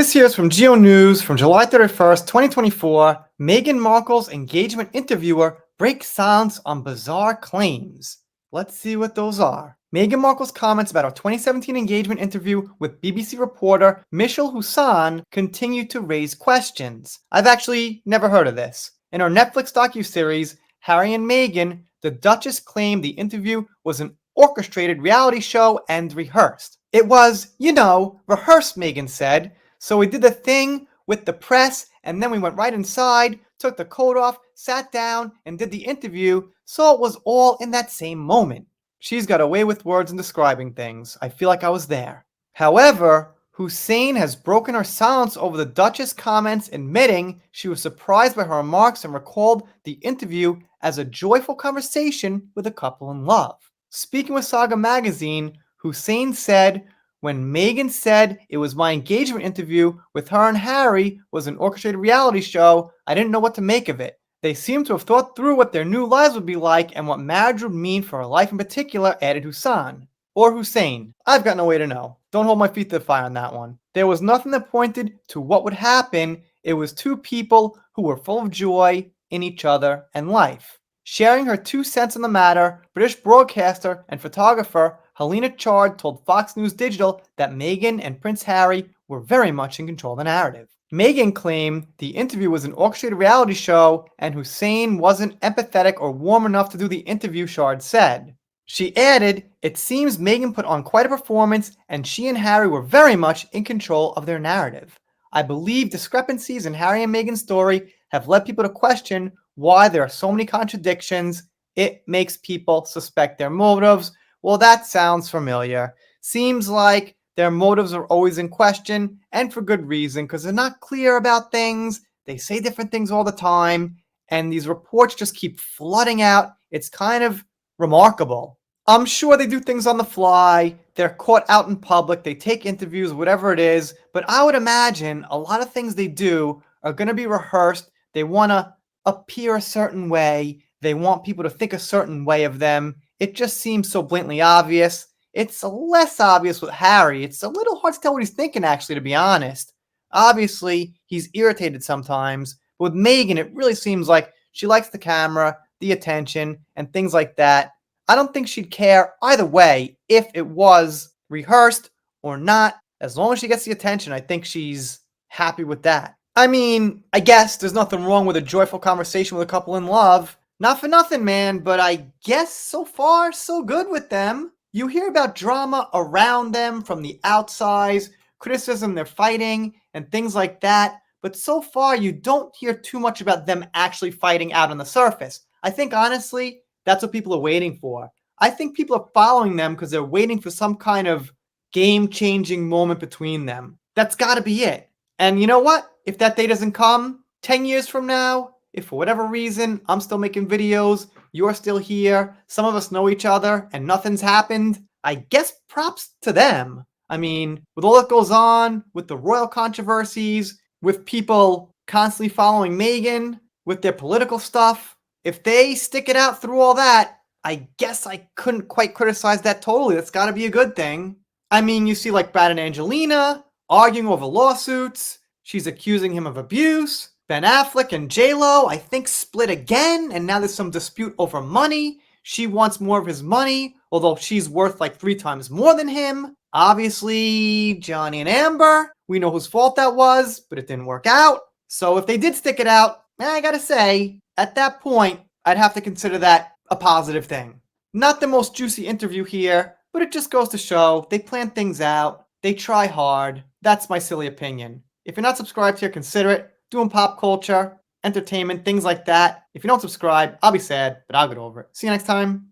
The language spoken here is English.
This here is from Geo News from July 31st, 2024. Meghan Markle's engagement interviewer breaks silence on bizarre claims. Let's see what those are. Meghan Markle's comments about her 2017 engagement interview with BBC reporter Michelle Hussain continue to raise questions. I've actually never heard of this. In her Netflix docuseries, Harry and Meghan, the Duchess claimed the interview was an orchestrated reality show and rehearsed. It was, rehearsed, Meghan said. So we did the thing with the press, and then we went right inside, took the coat off, sat down, and did the interview, so it was all in that same moment. She's got a way with words in describing things. I feel like I was there. However, Hussain has broken her silence over the Duchess' comments, admitting she was surprised by her remarks and recalled the interview as a joyful conversation with a couple in love. Speaking with Saga magazine, Hussain said, "When Meghan said it was my engagement interview with her and Harry was an orchestrated reality show, I didn't know what to make of it. They seem to have thought through what their new lives would be like and what marriage would mean for her life in particular," added Hussain. Or Hussain. I've got no way to know. Don't hold my feet to the fire on that one. There was nothing that pointed to what would happen. It was two people who were full of joy in each other and life. Sharing her 2 cents on the matter, British broadcaster and photographer Helena Chard told Fox News Digital that Meghan and Prince Harry were very much in control of the narrative. Meghan claimed the interview was an orchestrated reality show and Hussain wasn't empathetic or warm enough to do the interview, Chard said. She added, "It seems Meghan put on quite a performance and she and Harry were very much in control of their narrative. I believe discrepancies in Harry and Meghan's story have led people to question why there are so many contradictions. It makes people suspect their motives." Well, that sounds familiar. Seems like their motives are always in question, and for good reason, because they're not clear about things. They say different things all the time, and these reports just keep flooding out. It's kind of remarkable. I'm sure they do things on the fly. They're caught out in public. They take interviews, whatever it is. But I would imagine a lot of things they do are going to be rehearsed. They want to appear a certain way. They want people to think a certain way of them. It just seems so blatantly obvious. It's less obvious with Harry. It's a little hard to tell what he's thinking, actually, to be honest. Obviously, he's irritated sometimes. But with Meghan, it really seems like she likes the camera, the attention, and things like that. I don't think she'd care either way if it was rehearsed or not. As long as she gets the attention, I think she's happy with that. I mean, I guess there's nothing wrong with a joyful conversation with a couple in love. Not for nothing, man, but I guess so far, so good with them. You hear about drama around them from the outside, criticism they're fighting, and things like that, but so far you don't hear too much about them actually fighting out on the surface. I think, honestly, that's what people are waiting for. I think people are following them because they're waiting for some kind of game-changing moment between them. That's got to be it. And you know what? If that day doesn't come, 10 years from now, if for whatever reason I'm still making videos, you're still here, some of us know each other, and nothing's happened, I guess props to them. I mean, with all that goes on, with the royal controversies, with people constantly following Meghan, with their political stuff, if they stick it out through all that, I guess I couldn't quite criticize that totally. That's got to be a good thing. I mean, you see like Brad and Angelina arguing over lawsuits. She's accusing him of abuse. Ben Affleck and J-Lo, I think, split again, and now there's some dispute over money. She wants more of his money, although she's worth like 3 times more than him. Obviously, Johnny and Amber, we know whose fault that was, but it didn't work out. So if they did stick it out, I gotta say, at that point, I'd have to consider that a positive thing. Not the most juicy interview here, but it just goes to show they plan things out, they try hard. That's my silly opinion. If you're not subscribed here, consider it. Doing pop culture, entertainment, things like that. If you don't subscribe, I'll be sad, but I'll get over it. See you next time.